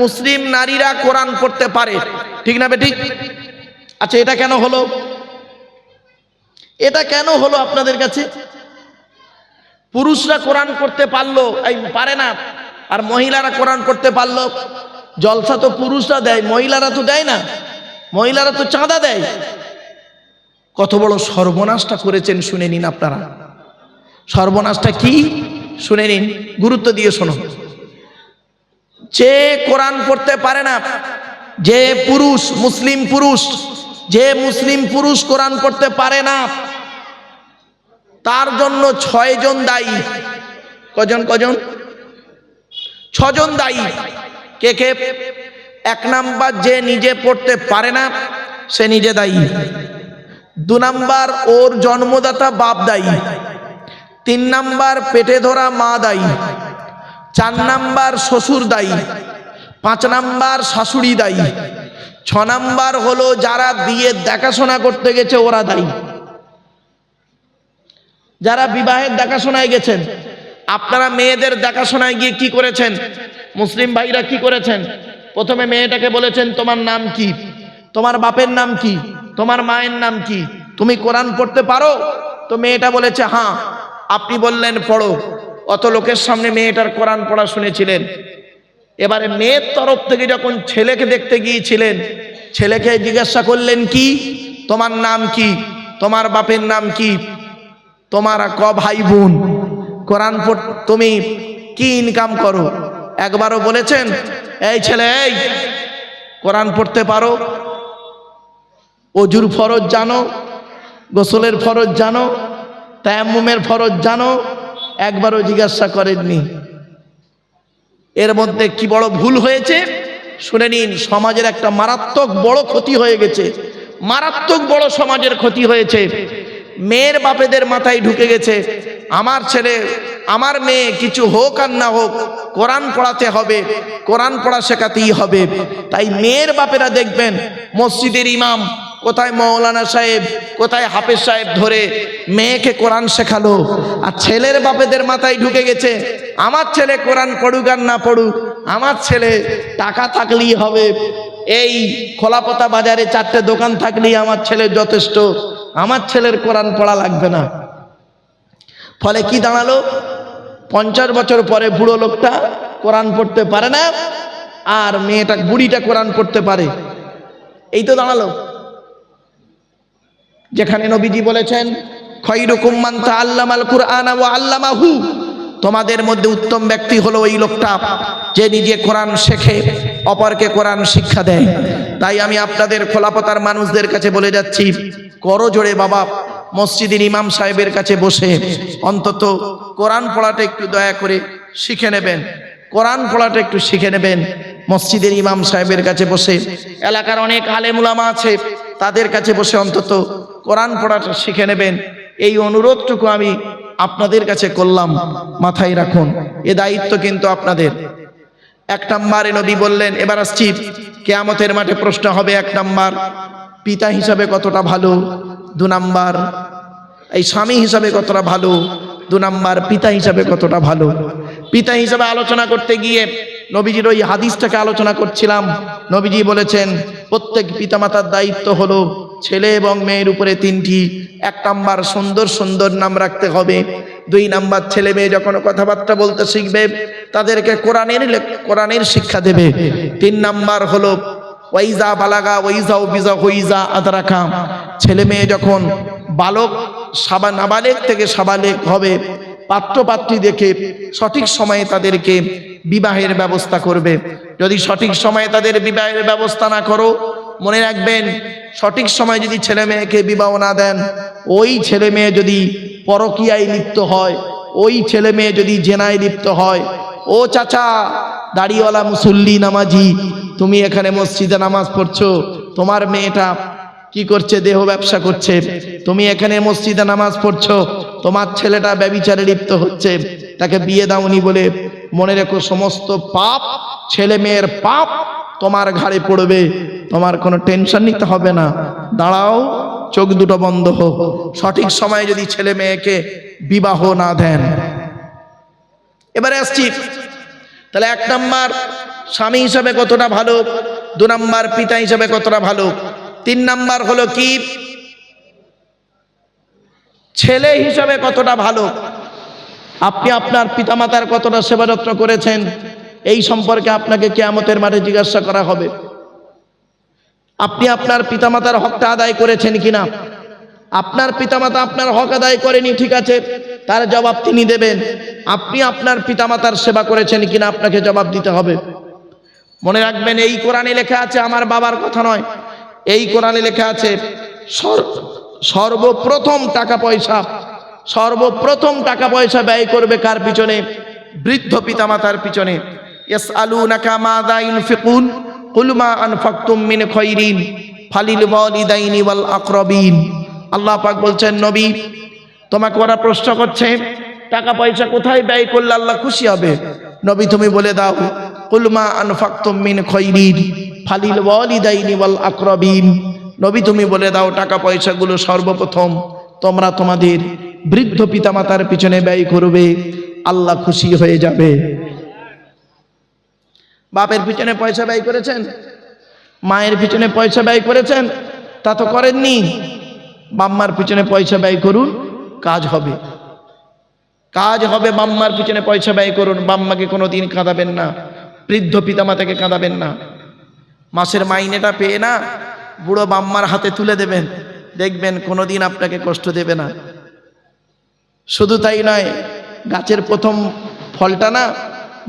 মুসলিম নারীরা কোরআন পড়তে পারে, ঠিক না বেঠিক? আচ্ছা, এটা কেন হলো? এটা কেন হলো আপনাদের কাছে? পুরুষরা কোরআন পড়তে পারলো, এই পারে না, আর মহিলারা কোরআন পড়তে পারলো। জলসা তো পুরুষরা দেয়, মহিলারা তো দেয় না, মহিলারা তো চাঁদা দেয়। কত বড় সর্বনাশটা করেছেন শুনে নিন আপনারা। সর্বনাশটা কি শুনে নিন, গুরুত্ব দিয়ে শোনো। যে কোরআন পড়তে পারে না, যে পুরুষ, মুসলিম পুরুষ, যে মুসলিম পুরুষ কোরআন পড়তে পারে না, তার জন্য 6 জন দায়ী। কজন? 6 জন দায়ী। কে কে? 1 নাম্বার, যে নিজে পড়তে পারে না সে নিজে দায়ী। 2 নাম্বার ওর জন্মদাতা বাপ দায়ী, 3 নাম্বার পেটে ধরা মা দায়ী, 4 নাম্বার শ্বশুর দায়ী, 5 নাম্বার শাশুড়ি দায়ী, 6 নাম্বার হলো যারা বিয়ের দেখাশোনা করতে গেছে ওরা দায়ী। যারা বিবাহের দেখাশোনায় গেছেন, আপনারা মেয়েদের দেখাশোনায় গিয়ে কি করেছেন? মুসলিম ভাইরা কি করেছেন? প্রথমে মেয়েটাকে বলেছেন তোমার নাম কি, তোমার বাপের নাম কি, তোমার মায়ের নাম কি, তুমি কোরআন পড়তে পারো? তো মেয়েটা বলেছে হ্যাঁ। আপনি বললেন পড়ো। অত লোকের সামনে মেয়েটার কোরআন পড়া শুনেছিলেন। এবারে মেয়ের তরফ থেকে যখন ছেলেকে দেখতে গিয়েছিলেন, ছেলেকে জিজ্ঞাসা করলেন কি তোমার নাম কি, তোমার বাপের নাম কি, তোমার ক ভাই বোন, কোরআন পড়, তুমি কি ইনকাম করো? একবারও বলেছেন এই ছেলে এই কোরআন পড়তে পারো, অজুর ফরজ জানো, গোসলের ফরজ জানো, তায়াম্মুমের ফরজ জানো? একবারও জিজ্ঞাসা করেননি। এর মধ্যে কি বড় ভুল হয়েছে শুনে নিন। সমাজের একটা মারাত্মক বড় ক্ষতি হয়ে গেছে, মারাত্মক বড় সমাজের ক্ষতি হয়েছে। মেয়ের বাপেদের মাথায় ঢুকে গেছে আমার ছেলে আমার মেয়ে কিছু হোক আর না হোক কোরআন পড়াতে হবে, কোরআন পড়া শেখাতেই হবে। তাই মেয়ের বাপেরা দেখবেন মসজিদের ইমাম, কোথায় মৌলানা সাহেব, কোথায় হাফেজ সাহেব ধরে মেয়েকে কোরআন শেখালো। আর ছেলের বাপেদের মাথায় ঢুকে গেছে আমার ছেলে কোরআন পড়ুক আর না পড়ুক, আমার ছেলে টাকা থাকলেই হবে, এই খোলাপতা বাজারে 4টে দোকান থাকলেই আমার ছেলে যথেষ্ট, আমার ছেলের কোরআন পড়া লাগবে না। ফলে কি দাঁড়ালো? 50 বছর পরে বুড়ো লোকটা কোরআন পড়তে পারে না, আর মেয়েটা বুড়িটা কোরআন পড়তে পারে। এই তো দাঁড়ালো। যেখানে নবীজি বলেছেন খায়রুকুম মান তাআল্লামাল কুরআনা ওয়া আল্লামাহু, তোমাদের মধ্যে উত্তম ব্যক্তি হলো ওই লোকটা যে নিজে কোরআন শেখে, অপরকে কোরআন শিক্ষা দেয়। তাই আমি আপনাদের খোলাপতার মানুষদের কাছে বলে যাচ্ছি, করো জোরে বাবা, মসজিদের ইমাম সাহেবের কাছে বসে অন্তত কোরআন পড়াটা একটু দয়া করে শিখে নেবেন, কোরআন পড়াটা একটু শিখে নেবেন। মসজিদের ইমাম সাহেবের কাছে বসে, এলাকার অনেক আলেম উলামা আছে তাদের কাছে বসে অন্তত কোরআন পড়াটা শিখে নেবেন। এই অনুরোধটুকু আমি আপনাদের কাছে করলাম, মাথায় রাখুন, এ দায়িত্ব কিন্তু আপনাদের। 1 নম্বরে নবী বললেন, এবার আসছি কিয়ামতের মাঠে প্রশ্ন হবে। 1 নম্বর পিতা হিসাবে কতটা ভালো, 2 নম্বর এই স্বামী হিসাবে কতটা ভালো, 2 নম্বর পিতা হিসাবে কতটা ভালো। পিতা হিসাবে আলোচনা করতে গিয়ে নবীজির ওই হাদিসটাকে আলোচনা করছিলাম। নবীজি বলেছেন প্রত্যেক পিতামাতার দায়িত্ব হলো ছেলে এবং মেয়ের উপরে 3টি। 1 নম্বর সুন্দর সুন্দর নাম রাখতে হবে। 2 নম্বর ছেলে মেয়ে যখন কথাবার্তা বলতে শিখবে তাদেরকে কোরআনের শিক্ষা দেবে। 3 নম্বর হলো ওয়াইজা বালাগা ওয়াইজা বিজা হইজা আদরাকা, ছেলে মেয়ে যখন বালক নাবালেগ থেকে সাবালেগ হবে পাত্র পাত্রী দেখে সঠিক সময়ে তাদেরকে বিবাহের ব্যবস্থা করবে। যদি সঠিক সময়ে তাদের বিবাহের ব্যবস্থা না করো, মনে রাখবেন সঠিক সময় যদি ছেলে মেয়েকে বিবাহ না দেন, ওই ছেলে মেয়ে যদি পরকীয়ায় লিপ্ত হয়, ওই ছেলে মেয়ে যদি জেনায় লিপ্ত হয়, ও চাচা দাড়িওয়ালা মুসল্লি নামাজি, তুমি এখানে মসজিদে নামাজ পড়ছো, তোমার মেয়েটা কি করছে? দেহ ব্যবসা করছে। তুমি এখানে মসজিদে নামাজ পড়ছো, তোমার ছেলেটা ব্যভিচারে লিপ্ত হচ্ছে, তাকে বিয়ে দাওনি বলে মনে রেখো সমস্ত পাপ, ছেলে মেয়ের পাপ তোমার ঘাড়ে পড়বে। তোমার কোনো টেনশন নিতে হবে না। দাঁড়াও, চোখ দুটো বন্ধ হোক, সঠিক সময়ে যদি ছেলে মেয়েকে বিবাহ না দেন। এবারে আসছি, তাহলে 1 নম্বর স্বামী হিসাবে কতটা ভালো, 2 নম্বর পিতা হিসাবে কতটা ভালো, 3 নম্বর হলো কি ছেলে হিসাবে কতটা ভালো। আপনি আপনার পিতামাতার কতটা সেবা যত্ন করেছেন, এই সম্পর্কে আপনাকে কিয়ামতের মাঠে জিজ্ঞাসা করা হবে। আপনি আপনার পিতামাতার হকটা আদায় করেছেন কিনা। আপনার পিতামাতা আপনার হক আদায় করেনি, ঠিক আছে, তার জবাব তিনি দেবেন। আপনি আপনার পিতামাতার সেবা করেছেন কিনা আপনাকে জবাব দিতে হবে। মনে রাখবেন এই কোরআনে লেখা আছে, আমার বাবার কথা নয়, এই কোরআনে লেখা আছে সর্বপ্রথম টাকা পয়সা ব্যয় করবে কার পিছনে? বৃদ্ধ পিতামাতার পিছনে। ইয়াসআলুনাকা মাযা ইউনফিকুন কুল মা আনফাকতুম মিন খায়রিন ফালিল ওয়ালিদাইনি ওয়াল আকরাবিন। আল্লাহ পাক বলছেন, নবী তোমাকে ওরা প্রশ্ন করছে টাকা পয়সা কোথায় ব্যয় করলে আল্লাহ খুশি হবে। নবী তুমি বলে দাও, কুল মা আনফাকতুম মিন খায়রিন ফালিল ওয়ালিদাইনি ওয়াল আকরাবিন। নবী তুমি বলে দাও টাকা পয়সাগুলো সর্বপ্রথম তোমরা তোমাদের বৃদ্ধ পিতামাতার পিছনে ব্যয় করবে, আল্লাহ খুশি হয়ে যাবে। বাপের পিছনে পয়সা ব্যয় করেছেন, মায়ের পিছনে পয়সা ব্যয় করেছেন, তা তো করেননি। বাম্মার পিছনে পয়সা ব্যয় করুন, কাজ হবে, কাজ হবে। বাম্মার পিছনে পয়সা ব্যয় করুন, বাম্মাকে কোনোদিন কাঁদাবেন না, বৃদ্ধ পিতামাতাকে কাঁদাবেন না। মাসের মাইনেটা পেয়ে না বুড়ো বাম্মার হাতে তুলে দেবেন, দেখবেন কোনোদিন আপনাকে কষ্ট দেবে না। শুধু তাই নয়, গাছের প্রথম ফলটা না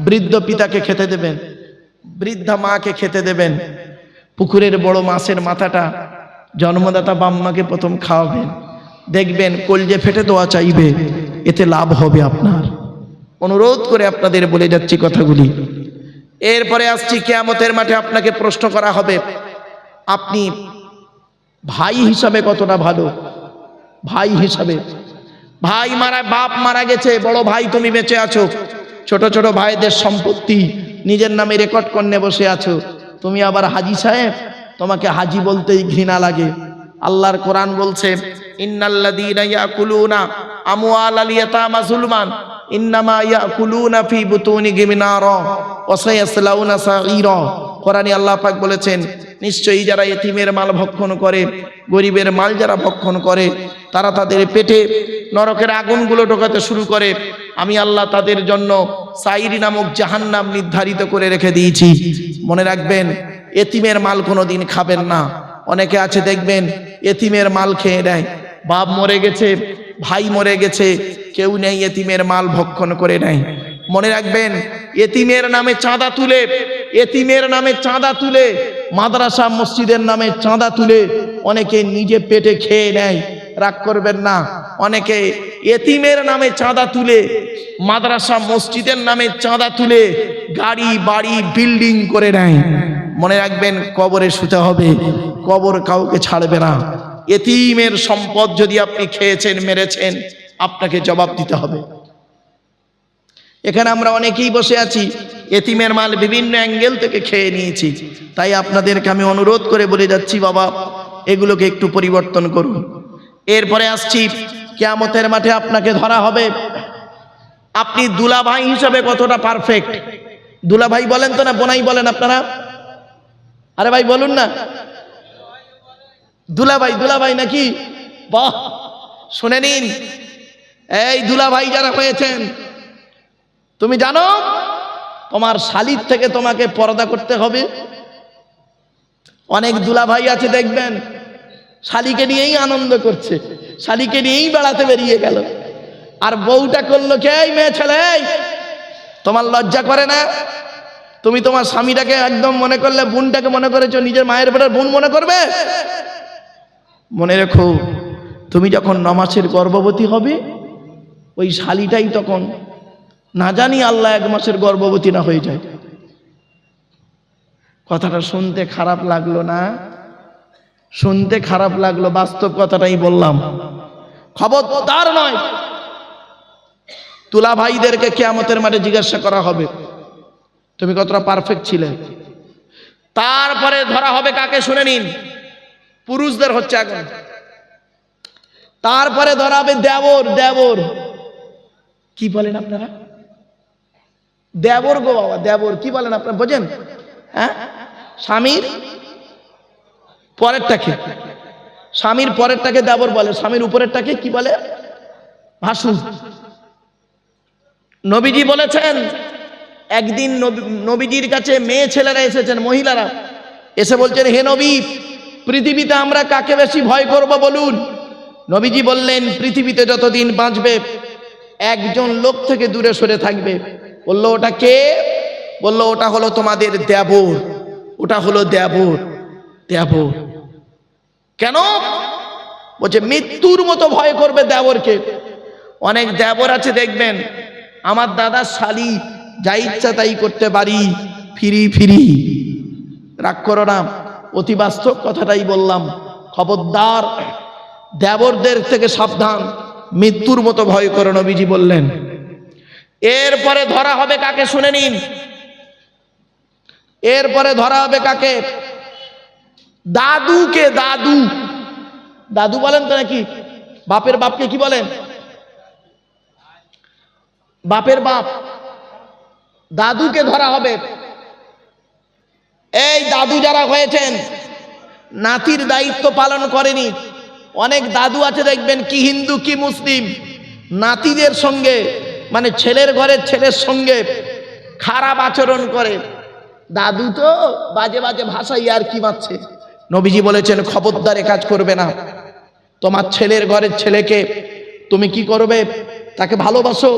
বৃদ্ধ পিতাকে খেতে দেবেন, বৃদ্ধা মাকে খেতে দেবেন। পুকুরের বড় মাছের মাথাটা জন্মদাতা বাম্মাকে প্রথম খাওয়াবেন, দেখবেন কলজে ফেটে দোয়া চাইবে, এতে লাভ হবে আপনার। অনুরোধ করে আপনাদের বলে যাচ্ছি কথাগুলি। এরপরে আসছি কিয়ামতের মাঠে আপনাকে প্রশ্ন করা হবে, আপনি ভাই হিসাবে কতটা ভালো। ভাই হিসাবে, ভাই মারা, বাপ মারা গেছে, বড় ভাই তুমি বেঁচে আছো, ছোট ছোট ভাইদের সম্পত্তি নিজের নামে রেকর্ড করে বসে আছো, তুমি আবার হাজি সাহেব, তোমাকে হাজি বলতেই ঘৃণা লাগে। আল্লাহর কোরআন বলছে, ইন্নাল্লাযীনা ইয়াকুলুনা আমওয়ালাল ইয়াতামা যুলমান ইন্নামা ইয়াকুলুনা ফি বুতুনিহিম নারা ওয়া সায়াসলাউনা সাঈরা। কোরআনে আল্লাহ পাক বলেছেন, নিশ্চয়ই যারা এতিমের মাল ভক্ষণ করে, গরিবের মাল যারা ভক্ষণ করে, তারা তাদের পেটে নরকের আগুনগুলো ঢোকাতে শুরু করে। আমি আল্লাহ তাদের জন্য সাইরি নামক জাহান্নাম নির্ধারিত করে রেখে দিয়েছি। মনে রাখবেন, এতিমের মাল কোনোদিন খাবেন না। অনেকে আছে দেখবেন এতিমের মাল খেয়ে নেয়, বাপ মরে গেছে, ভাই মরে গেছে, কেউ নেই, এতিমের মাল ভক্ষণ করে নেয়। মনে রাখবেন, এতিমের নামে চাঁদা তুলে, এতিমের নামে চাঁদা তুলে, মাদ্রাসা মসজিদের নামে চাঁদা তুলে অনেকে নিজে পেটে খেয়ে নেয়। রাগ করবেন না, অনেকে এতিমের নামে চাঁদা তুলে, মাদ্রাসা মসজিদের নামে চাঁদা তুলে গাড়ি বাড়ি বিল্ডিং করে নেয়। মনে রাখবেন, কবরে শুতে হবে, কবর কাউকে ছাড়বে না। এতিমের সম্পদ যদি আপনি খেয়েছেন, মেরেছেন, আপনাকে জবাব দিতে হবে। এখানে আমরা অনেকেই বসে আছি, এতিমের মাল বিভিন্ন অ্যাঙ্গেল থেকে খেয়ে নিয়েছি। তাই আপনাদেরকে আমি অনুরোধ করে বলে যাচ্ছি, বাবা এগুলোকে একটু পরিবর্তন করুন। এরপরে আসছি, কিয়ামতের মাঠে আপনাকে ধরা হবে, আপনি দুলাভাই হিসাবে কতটা পারফেক্ট। দুলাভাই বলেন তো না বোনাই বলেন আপনারা? আরে ভাই বলুন না, দুলাভাই, দুলাভাই নাকি? বাহ, শুনে নিন, এই দুলাভাই যারা হয়েছেন, তুমি জানো তোমার শালির থেকে তোমাকে পর্দা করতে হবে। অনেক দুলাভাই আছে দেখবেন শালিকে নিয়েই আনন্দ করছে, শালিকে নিয়েই বেড়াতে বেরিয়ে গেল, আর বউটা করলো কে? এই মেয়ে ছেলে, তোমার লজ্জা করে না? তুমি তোমার স্বামীটাকে একদম মনে করলে, বোনটাকে মনে করেছো নিজের মায়ের পেটের বোন মনে করবে? মনে রেখো, তুমি যখন 9 মাসের গর্ভবতী হবে, ওই শালিটাই তখন, না জানি আল্লাহ 1 মাসের গর্ভবতী না হয়ে যায়। কথাটা শুনতে খারাপ লাগলো না? শুনতে খারাপ লাগলো, বাস্তব কথাটাই বললাম। খবরদার নয়, তুলা ভাইদেরকে কিয়ামতের মাঠে জিজ্ঞাসা করা হবে তুমি কতটা পারফেক্ট ছিলে। তারপরে ধরা হবে কাকে? শুনে নিন, পুরুষদের হচ্ছে এখন। তারপরে ধরা হবে দেবর। দেবর কি বলেন আপনারা? দেবর গো বাবা, দেবর কি বলেন আপনারা? বোঝেন? হ্যাঁ, স্বামীর পরেরটাকে, স্বামীর পরেরটাকে দেবর বলে, স্বামীর উপরেরটাকে কি বলে? ভাসুর। নবীজি বলেছেন, একদিন নবীজির কাছে মেয়ে ছেলেরা এসেছেন, মহিলারা এসে বলছেন, হে নবী, পৃথিবীতে আমরা কাকে বেশি ভয় করব বলুন। নবীজি বললেন, পৃথিবীতে যতদিন বাঁচবে একজন লোক থেকে দূরে সরে থাকবে। বললো, ওটা কে? বললো, ওটা হলো তোমাদের দেবর, ওটা হলো দেবর। দেবর কেন? বলছে মৃত্যুর মতো ভয় করবে দেবরকে। অনেক দেবর আছে দেখবেন, আমার দাদার শালি, যা ইচ্ছা তাই করতে পারি, ফিরি ফিরি। রাগ করো না, অতি বাস্তব কথাটাই বললাম। খবরদার, দেবরদের থেকে সাবধান, মৃত্যুর মতো ভয় করো, নবীজি বললেন। এরপরে ধরা হবে কাকে শুনে নিন, এরপরে ধরা হবে কাকে? দাদুকে। দাদু, দাদু বলেন তো নাকি? বাপের বাপকে কি বলেন? বাপের বাপ, দাদুকে ধরা হবে। এই দাদু যারা হয়েছেন, নাতির দায়িত্ব পালন করেনি। অনেক দাদু আছে দেখবেন, কি হিন্দু কি মুসলিম, নাতিদের সঙ্গে মানে ছেলের ঘরের ছেলের সঙ্গে খারাপ আচরণ করে। দাদু তো বাজে বাজে ভাষায় আর কি মারছে। নবীজি বলেছেন খবরদার এ কাজ করবে না। তোমার ছেলের ঘরের ছেলেকে তুমি কি করবে? তাকে ভালোবাসো,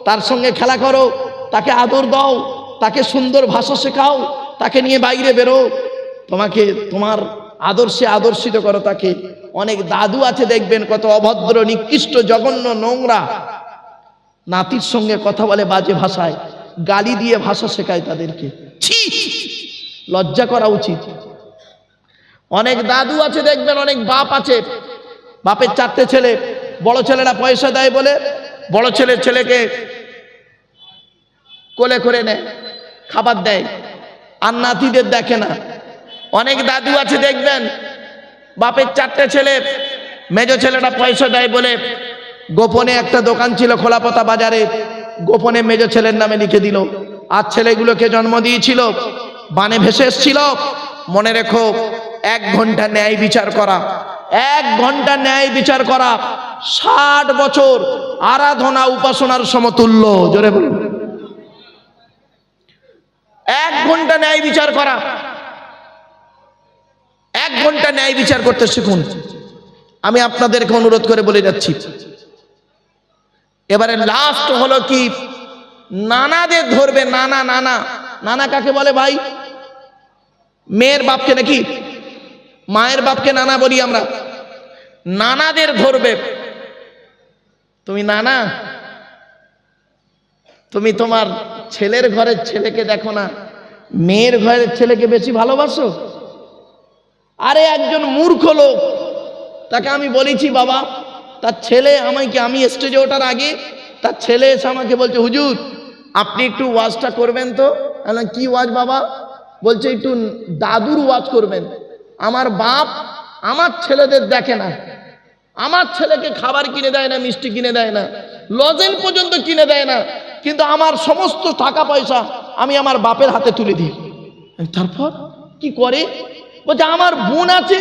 তার সঙ্গে খেলা করো, তাকে আদর দাও, তাকে সুন্দর ভাষা শেখাও, তাকে নিয়ে বাইরে বেরো, তোমাকে তোমার আদর্শে আদর্শিত করো তাকে। অনেক দাদু আছে দেখবেন কত অভদ্র, নিকৃষ্ট, জঘন্য, নোংরা, নাতির সঙ্গে কথা বলে বাজে ভাষায়, গালি দিয়ে ভাষা শেখায় তাদেরকে। ছি, লজ্জা করা উচিত। অনেক দাদু আছে দেখবেন, অনেক বাপ আছে, বাপের 4টে ছেলে, বড় ছেলেরা পয়সা দেয় বলে বড় ছেলের ছেলেকে কোলে করে নেয়, খাবার দেয়, আর নাতিদের দেখে না। অনেক দাদু আছে দেখবেন, বাপের 4টে ছেলে, মেজ ছেলেটা পয়সা দেয় বলে গোপনে একটা দোকান ছিল খোলাপতা বাজারে, গোপনে মেজ ছেলের নামে লিখে দিল। আর ছেলেগুলোকে জন্ম দিয়েছিল, বানে ভেসে এসছিল। মনে রেখো, 1 ঘন্টা ন্যায় বিচার করা, 1 ঘন্টা ন্যায় বিচার করা 60 বছর আরাধনা উপাসনার সমতুল্য। জোরে বলুন, 1 ঘন্টা ন্যায় বিচার করা। 1 ঘন্টা ন্যায় বিচার করতে শিখুন। আমি আপনাদেরকে অনুরোধ করে বলে যাচ্ছি। এবারে লাস্ট হলো কি, নানাদের ধরবে। নানা, নানা, নানা কাকে বলে ভাই? মেয়ের বাপকে নাকি? মায়ের বাপকে নানা বলি আমরা। নানাদের ধরবে। তুমি নানা, তুমি তোমার ছেলের ঘরের ছেলেকে দেখো না, মেয়ের ঘরের ছেলেকে বেশি ভালোবাসো। আরে একজন মূর্খ লোক, তাকে আমি বলেছি বাবা, তার ছেলে আমাকে, আমি স্টেজে ওঠার আগে তার ছেলে এসে আমাকে বলছে, হুজুর আপনি একটু ওয়াজটা করবেন তো। বললাম কি ওয়াজ বাবা? বলছে একটু দাদুর ওয়াজ করবেন। আমার বাপ আমার ছেলেদের দেখে না, আমার ছেলেকে খাবার কিনে দেয় না, মিষ্টি কিনে দেয় না, লজেন পর্যন্ত কিনে দেয় না, কিন্তু আমার সমস্ত টাকা পয়সা আমি আমার বাপের হাতে তুলে দিই। তারপর কি করে? বলছে আমার বোন আছে,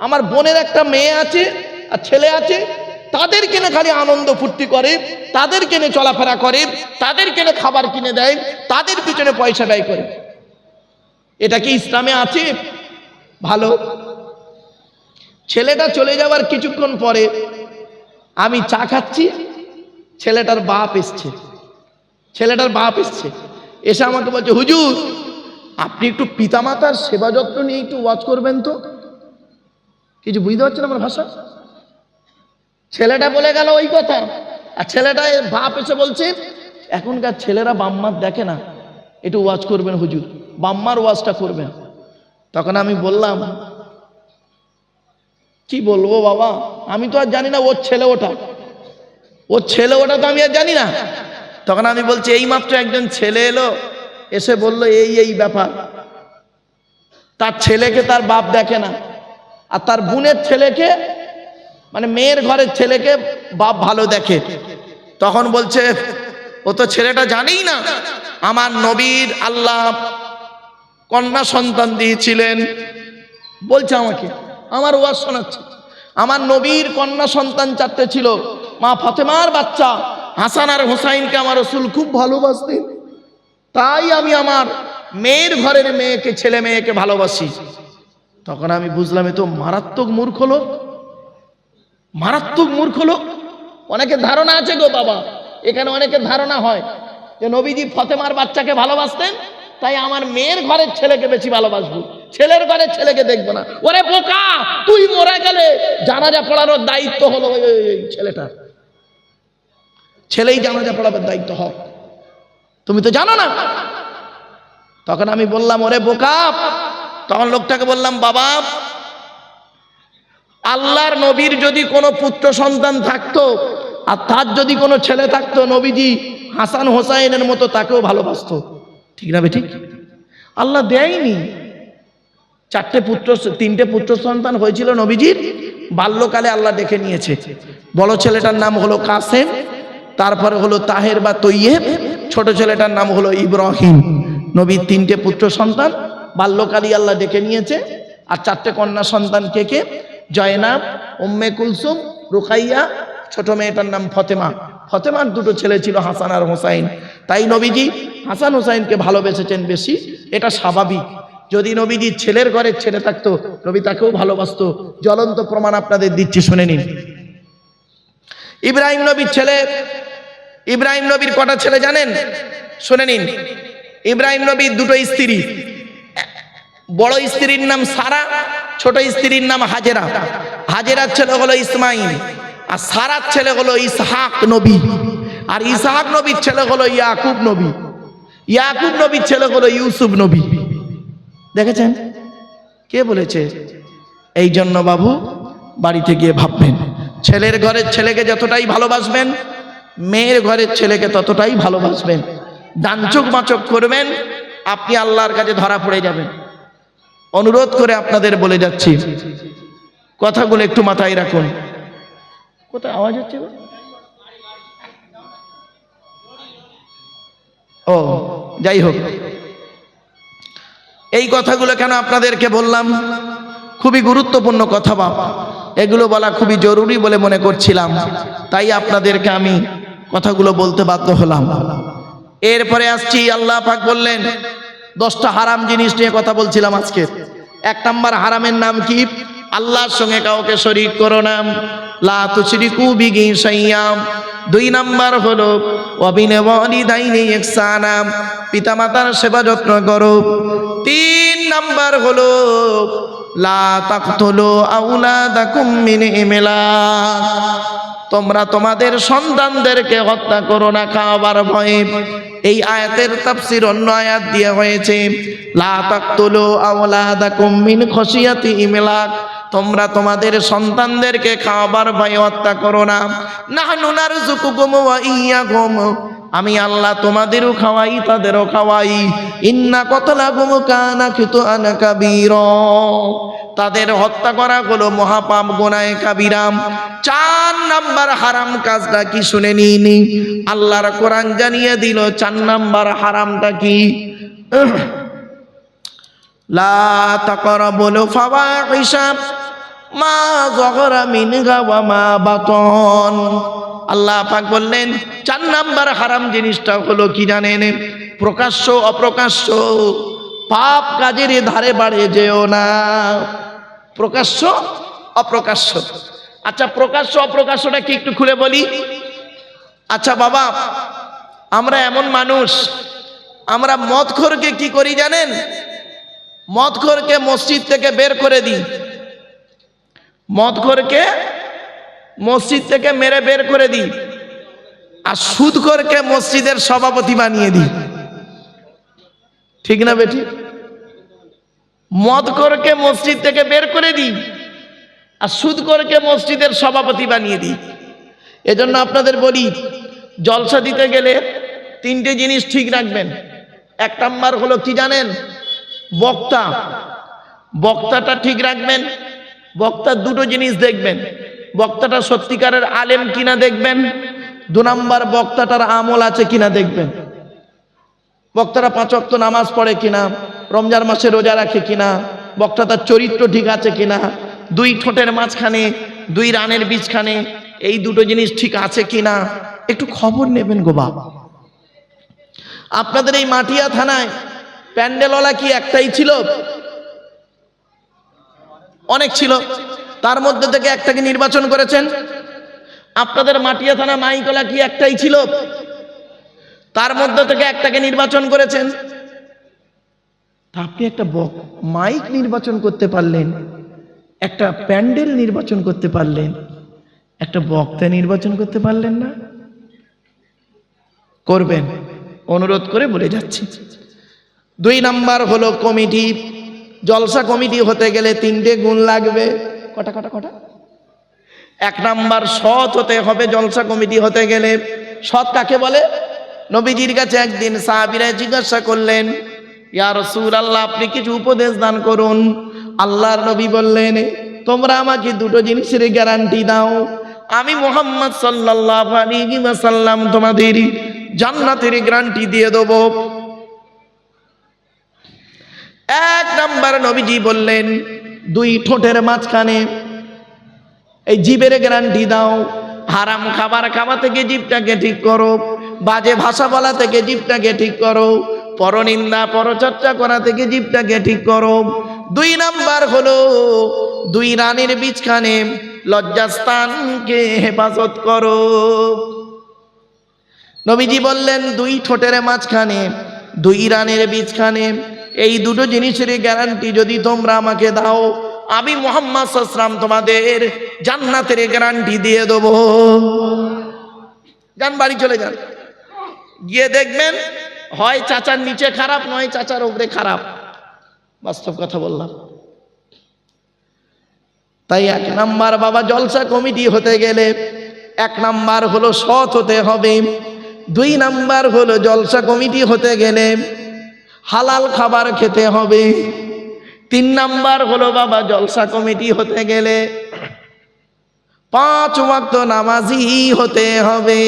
আমার বোনের একটা মেয়ে আছে আর ছেলে আছে, তাদেরকে না খালি আনন্দ ফুর্তি করে, তাদেরকে নিয়ে চলাফেরা করে, তাদেরকে নিয়ে খাবার কিনে দেয়, তাদের পিছনে পয়সা ব্যয় করে। এটা কি ইসলামে আছে? ভালো। ছেলেটা চলে যাওয়ার কিছুক্ষণ পরে আমি চা খাচ্ছি, ছেলেটার বাপ এসছে। ছেলেটার বাপ এসছে, এসে আমাকে বলছে, হুজুর আপনি একটু পিতামাতার সেবা যত্ন নিয়ে একটু ওয়াজ করবেন তো। কিছু বুঝতে পারছেন আমার ভাষা? ছেলেটা বলে গেল ওই কথা, আর ছেলেটা বাপ এসে বলছে, এখনকার ছেলেরা বাম্মার দেখে না, একটু ওয়াজ করবেন হুজুর, বাম্মার ওয়াজটা করবেন। তখন আমি বললাম, কি বলবো বাবা, আমি তো আর জানি না ওর ছেলে ওটা, ওর ছেলে ওটা তো আমি আর জানি না। তখন আমি বলছি, এইমাত্র একজন ছেলে এলো, এসে বলল এই এই ব্যাপার, তার ছেলেকে তার বাপ দেখে না, আর তার বোনের ছেলেকে মানে মেয়ের ঘরের ছেলেকে বাপ ভালো দেখে। তখন বলছে, ও তো ছেলেটা জানেই না আমার নবীর আল্লাহ কন্যা সন্তান দিয়েছিলেন। বলছে আমাকে, আমার ওয়াজ শোনাচ্ছে, আমার নবীর কন্যা সন্তান 4টে ছিল, মা ফাতেমার বাচ্চা হাসান আর হুসাইনকে আমার রাসূল খুব ভালোবাসতেন, তাই আমি আমার মেয়ের ঘরের মেয়েকে, ছেলে মেয়েকে ভালোবাসি। তখন আমি বুঝলাম এ তো মারাত্মক মূর্খ লোক, মারাত্মক মূর্খ লোক। অনেকের ধারণা আছে গো বাবা, এখানে অনেকের ধারণা হয় যে নবীজি ফাতেমার বাচ্চাকে ভালোবাসতেন, তাই আমার মেয়ের ঘরের ছেলেকে বেশি ভালোবাসবো, ছেলের ঘরের ছেলেকে দেখবো না। ওরে বোকা, তুই মরে গেলে জানাজা পড়ানোর দায়িত্ব হলো ওই ছেলেটার, ছেলেই জানাজা পড়াবার দায়িত্ব হোক, তুমি তো জানো না। তখন আমি বললাম, ওরে বোকা। তখন লোকটাকে বললাম, বাবা আল্লাহর নবীর যদি কোনো পুত্র সন্তান থাকতো আর তার যদি কোনো ছেলে থাকতো, নবীজি হাসান হোসাইনের মতো তাকেও ভালোবাসতো। ঠিক না বেঠিক? আল্লাহ দেয়নি। তিনটে পুত্র সন্তান হয়েছিল নবীজির। বাল্যকালে আল্লাহ ডেকে নিয়েছে। বড় ছেলেটার নাম হলো কাসেম, তারপরে হলো তাহের বা তৈয়েব, ছোট ছেলেটার নাম হলো ইব্রাহিম। নবীর তিনটে পুত্র সন্তান বাল্যকালে আল্লাহ ডেকে নিয়েছে। আর চারটে কন্যা সন্তান কে কে? জয়নাব, উম্মে কুলসুম, রুকাইয়া, ছোট মেয়েটার নাম ফতেমা। ফতেমার দুটো ছেলে ছিল হাসান আর হোসাইন। তাই নবীজি হাসান হোসাইনকে ভালোবেসেছেন বেশি, এটা স্বাভাবিক। যদি নবীজির ছেলের ঘরের ছেলে থাকতো, নবী তাকেও ভালোবাসতো। জ্বলন্ত প্রমাণ আপনাদের দিচ্ছি, শুনে নিন। ইব্রাহিম নবীর ছেলে, ইব্রাহিম নবীর কটা ছেলে জানেন? শুনে নিন। ইব্রাহিম নবীর দুটো স্ত্রী, বড় স্ত্রীর নাম সারা, ছোট স্ত্রীর নাম হাজেরা। হাজেরার ছেলে হলো ইসমাইল, আর সারার ছেলে হলো ইসহাক নবী, আর ইসহাক নবীর ছেলে হলো ইয়াকুব নবী। ইয়াকুব নবীর ছেলে হলো ইউসুফ নবী। দেখেছেন? কে বলেছে? এই জন্য বাবু বাড়িতে গিয়ে ভাববেন, ছেলের ঘরের ছেলেকে যতটাই ভালোবাসবেন, মেয়ের ঘরের ছেলেকে ততটাই ভালোবাসবেন। ডানচোখ বাঁচক করবেন, আপনি আল্লাহর কাছে ধরা পড়ে যাবেন। অনুরোধ করে আপনাদের বলে যাচ্ছি, কথাগুলো একটু মাথায় রাখুন। কোথায় আওয়াজ হচ্ছে? ও যাই হোক, এই কথাগুলো কেন আপনাদেরকে বললাম? খুবই গুরুত্বপূর্ণ কথা বাবা, এগুলো বলা খুবই জরুরি বলে মনে করছিলাম, তাই আপনাদেরকে আমি কথাগুলো বলতে বাধ্য হলাম। এরপরে আসছি, আল্লাহ পাক বললেন 10টা হারাম জিনিস নিয়ে কথা বলছিলাম আজকে। 1 নাম্বার হারামের নাম কি? আল্লাহর সঙ্গে কাউকে শরীক করো না, লা তুশরিকু বিহি শাইয়্যাম। 2 নাম্বার হলো ওয়াবিল ওয়ালিদাইনি ইহসানা, পিতামাতার সেবা যত্ন করো। 3 নাম্বার হলো লা তাকতুলু আওলাদাকুম মিন ইমলাক, তোমরা তোমাদের সন্তানদেরকে হত্যা করো না খাওয়াবার ভয়ে। এই আয়াতের তাফসীর অন্য আয়াত দিয়ে হয়েছে লা তাকতুলু আওলাদাকুম মিন খশিয়াতি ইমলাক, তোমরা তোমাদের সন্তানদেরকে খাওয়াবার ভয়ে হত্যা করো না। নাহনু নারযুকুকুম ওয়া ইয়্যাকুম, আমি আল্লাহ তোমাদেরও খাওয়াই তাদেরও খাওয়াই। ইন্না কতলাকুম কানা খিতুআন কাবীরা, তাদের হত্যা করা হলো মহাপাপ, গুনাহে কাবীরা। 4 নাম্বার হারাম কাজটা কি শুনে নিন, আল্লাহর কোরআন জানিয়ে দিল 4 নাম্বার হারামটা কি। লা তাকরাবুল ফাওয়াহিশা মা যাহরা মিনহা ওয়া মা বাতন। আল্লাহ পাক বললেন 4 নাম্বার হারাম জিনিসটা হলো কি জানেন? প্রকাশ্য অপ্রকাশ্য পাপ কাজের ধারে বাড়ে যেও না। প্রকাশ্য অপ্রকাশ্য। আচ্ছা, প্রকাশ্য অপ্রকাশ্যটা কি একটু খুলে বলি। আচ্ছা বাবা, আমরা এমন মানুষ, আমরা মদখোরকে কি করি জানেন? মদখোরকে মসজিদ থেকে বের করে দিই, মদখোরকে মসজিদ থেকে মেরে বের করে দিই, আর সুদখোরকে মসজিদের সভাপতি বানিয়ে দিই। ঠিক না বেটি? মদখোরকে মসজিদ থেকে বের করে দিই আর সুদখোরকে মসজিদের সভাপতি বানিয়ে দিই। এজন্য আপনাদের বলি, জলসা দিতে গেলে 3টে জিনিস ঠিক রাখবেন। 1 নাম্বার হলো কি জানেন? বক্তা। বক্তাটা ঠিক রাখবেন। বক্তার 2টো জিনিস দেখবেন, বক্তাটা সত্যিকারের আলেম কিনা দেখবেন, 2 নাম্বার বক্তাটার আমল আছে কিনা দেখবেন। বক্তারা 5 ওয়াক্ত নামাজ পড়ে কিনা, রমজান মাসে রোজা রাখে কিনা, বক্তাটার চরিত্র ঠিক আছে কিনা, 2 ঠোঁটের মাঝখানে 2 রানের বীজখানে এই 2টো জিনিস ঠিক আছে কিনা একটু খবর নেবেন গো বাবা। আপনাদের এই মাটিয়া থানায় প্যান্ডেলওয়ালা কি একটাই ছিল? অনেক ছিল, তার মধ্যে থেকে একটাকে নির্বাচন করেছেন। আপনাদের মাটিয়া থানা মাইকওয়ালা কি একটাই ছিল? তার মধ্যে থেকে একটাকে নির্বাচন করেছেন। আপনি একটা মাইক নির্বাচন করতে পারলেন, একটা প্যান্ডেল নির্বাচন করতে পারলেন, একটা বক্তা নির্বাচন করতে পারলেন না? করবেন, অনুরোধ করে বলে যাচ্ছি। 2 নাম্বার হলো কমিটি। জলসা কমিটি হতে গেলে 3টে গুণ লাগবে। কটা? এক নাম্বার সৎ হতে হবে জলসা কমিটি হতে গেলে। সৎ কাকে বলে? নবীজির কাছে একদিন সাহাবীরা জিজ্ঞাসা করলেন, ইয়া রাসূলুল্লাহ, আপনি কিছু উপদেশ দান করুন। আল্লাহর নবী বললেন, তোমরা আমাকে দুটো জিনিসের গ্যারান্টি দাও, আমি মুহাম্মদ সাল্লাল্লাহু আলাইহি ওয়াসাল্লাম তোমাদের জান্নাতের গ্যারান্টি দিয়ে দেব। এক নাম্বার নবীজি বললেন, দুই ঠোঁটের মাঝখানে এই জিভের গ্যারান্টি দাও, হারাম খাবার খাওয়া থেকে জিভটাকে ঠিক করো, বাজে ভাষা বলা থেকে জিভটাকে ঠিক করো, পরনিন্দা পরচর্চা করা থেকে জিভটাকে ঠিক করো। দুই নাম্বার হলো দুই রানের বীজখানে লজ্জাস্থানকে হেফাজত করো। নবীজি বললেন, দুই ঠোঁটের মাঝখানে দুই রানের বীজখানে এই দুটো জিনিসের গ্যারান্টি যদি তোমরা আমাকে দাও, আমি মুহাম্মদ সাল্লাল্লাহু আলাইহি ওয়াসাল্লাম তোমাদের জান্নাতের গ্যারান্টি দিয়ে দেব। যান বাড়ি চলে যান, গিয়ে দেখবেন হয় চাচার নিচে খারাপ, নয় চাচার উপরে খারাপ। বাস্তব কথা বললাম। তাই এক নাম্বার বাবা জলসা কমিটি হতে গেলে এক নাম্বার হলো সৎ হতে হবে, দুই নাম্বার হলো জলসা কমিটি হতে গেলে হালাল খাবার খেতে হবে, তিন নাম্বার হলো বাবা জলসা কমিটি হতে গেলে 5 ওয়াক্ত নামাজি হতে হবে।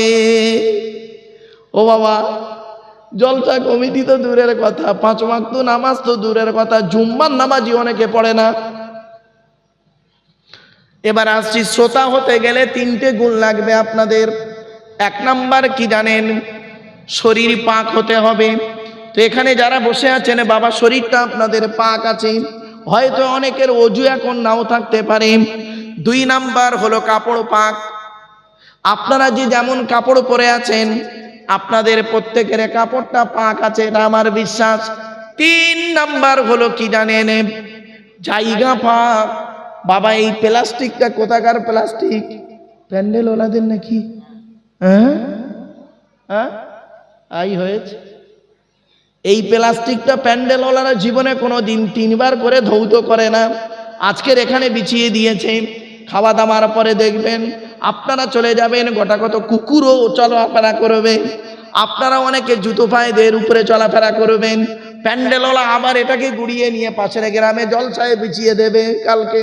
ও বাবা, জলসা কমিটি তো দূরের কথা, 5 ওয়াক্ত নামাজ তো দূরের কথা, জুম্মার নামাজি অনেকে পড়ে না। এবার আসছি, শ্রোতা হতে গেলে 3টে গুণ লাগবে আপনাদের। এক নাম্বার কি জানেন? শরীর পাক হতে হবে। তো এখানে যারা বসে আছেন বাবা, শরীরটা আপনাদের পাক আছে, হয়তো অনেকের ওযু এখন নাও থাকতে পারে। 2 নাম্বার হলো কাপড় পাক। আপনারা যে যেমন কাপড় পরে আছেন, আপনাদের প্রত্যেকের কাপড়টা পাক আছে, এটা আমার বিশ্বাস। 3 নাম্বার হলো কি জানেন? জায়গা পাক। বাবা, এই প্লাস্টিকটা কোথাকার প্লাস্টিক? প্যান্ডেল ওলাদের নাকি? হ্যাঁ হ্যাঁ, আই হয়েছে। এই প্লাস্টিকটা প্যান্ডেল ওলারা জীবনে কোনো দিন 3 বার করে ধৌত করে না, আজকের এখানে বিছিয়ে দিয়েছে। খাওয়া দাওয়ার পরে দেখবেন আপনারা চলে যাবেন, গোটা কত কুকুরও চলাফেরা করবে, আপনারা অনেকে জুতো পায়েদের উপরে চলাফেরা করবেন। প্যান্ডেলওয়ালা আবার এটাকে গুড়িয়ে নিয়ে পাশের গ্রামে জলসায় বিছিয়ে দেবে কালকে।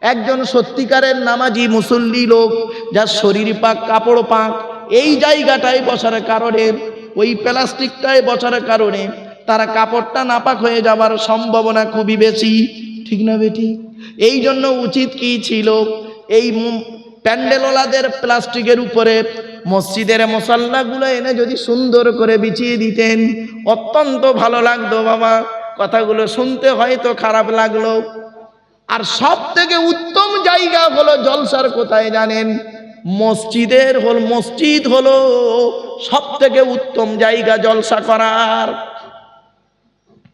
একজন সত্যিকারের নামাজি মুসল্লি লোক, যার শরীর পাক কাপড় পাক, এই জায়গাটায় বসার কারণে, ওই প্লাস্টিকটায় বসার কারণে তারা কাপড়টা নাপাক হয়ে যাবার সম্ভাবনা খুবই বেশি, ঠিক না বেটি? এই জন্য উচিত কি ছিল, এই প্যান্ডেলওয়ালাদের প্লাস্টিকের উপরে মসজিদের মুসাল্লাগুলো এনে যদি সুন্দর করে বিছিয়ে দিতেন, অত্যন্ত ভালো লাগতো বাবা। কথাগুলো শুনতে হয়তো খারাপ লাগলো। আর সব থেকে উত্তম জায়গা হলো জলসার, কোথায় জানেন? মসজিদ হলো সব থেকে উত্তম জায়গা জলসা করার।